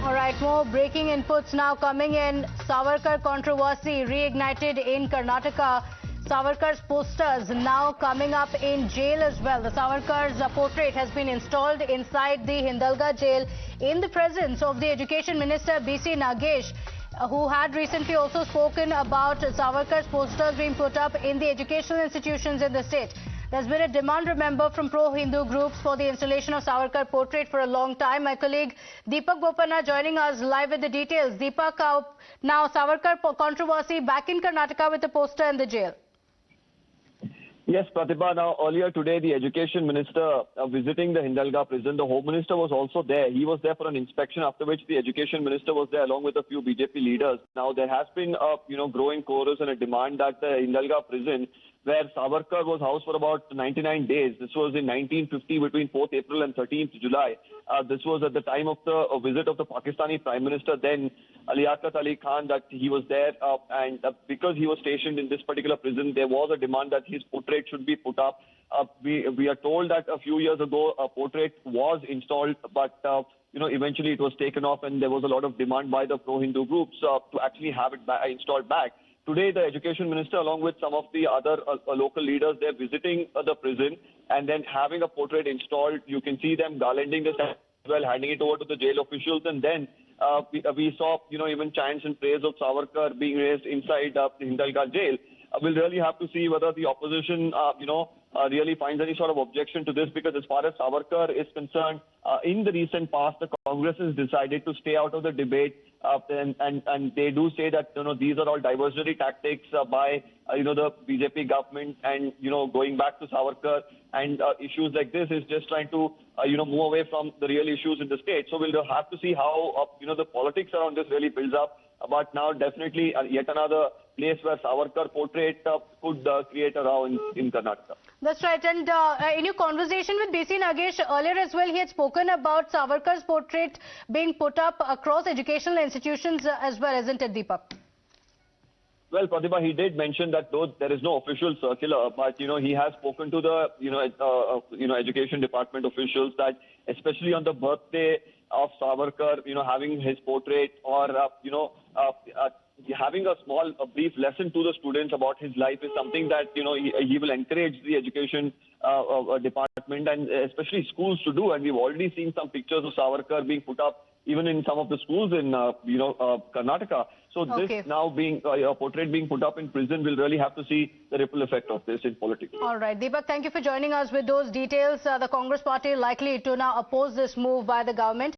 All right, more breaking inputs now coming in. Savarkar controversy reignited in Karnataka. Savarkar's posters now coming up in jail as well. The Savarkar's portrait has been installed inside the Hindalga Jail in the presence of the Education Minister BC Nagesh, who had recently also spoken about Savarkar's posters being put up in the educational institutions in the state. There's been a demand, remember, from pro-Hindu groups for the installation of Savarkar portrait for a long time. My colleague Deepak Bopanna joining us live with the details. Deepak, now Savarkar controversy back in Karnataka with the poster in the jail. Yes, Pratibha. Now, earlier today, the Education Minister visiting the Hindalga prison, the Home Minister was also there. He was there for an inspection, after which the Education Minister was there along with a few BJP leaders. Now, there has been a growing chorus and a demand that the Hindalga prison, where Savarkar was housed for about 99 days. This was in 1950 between 4th April and 13th July. This was at the time of the visit of the Pakistani Prime Minister, then Liaquat Ali Khan, that he was there. And because he was stationed in this particular prison, there was a demand that his portrait should be put up. We are told that a few years ago a portrait was installed, but eventually it was taken off, and there was a lot of demand by the pro-Hindu groups to actually have it installed back. Today, the Education Minister, along with some of the other local leaders, they're visiting the prison and then having a portrait installed. You can see them garlanding this as well, handing it over to the jail officials, and then we saw, even chants and praise of Savarkar being raised inside the Hindalga jail. We'll really have to see whether the opposition, really finds any sort of objection to this, because as far as Savarkar is concerned, in the recent past, the Congress has decided to stay out of the debate, and they do say that these are all diversionary tactics by the BJP government, and going back to Savarkar and issues like this is just trying to move away from the real issues in the state. So we'll have to see how the politics around this really builds up. But now definitely yet another place where Savarkar portrait could create a row in Karnataka. That's right. And in your conversation with BC Nagesh earlier as well, he had spoken about Savarkar's portrait being put up across educational institutions as well, isn't it, Deepak? Well, Pratibha, he did mention that though there is no official circular, but he has spoken to the education department officials that especially on the birthday of Savarkar, having his portrait, or having a brief lesson to the students about his life is something that he will encourage the education department and especially schools to do. And we've already seen some pictures of Savarkar being put up even in some of the schools in Karnataka. So this now being a portrait being put up in prison, will really have to see the ripple effect of this in politics. All right, Deepak, thank you for joining us with those details. The Congress party likely to now oppose this move by the government.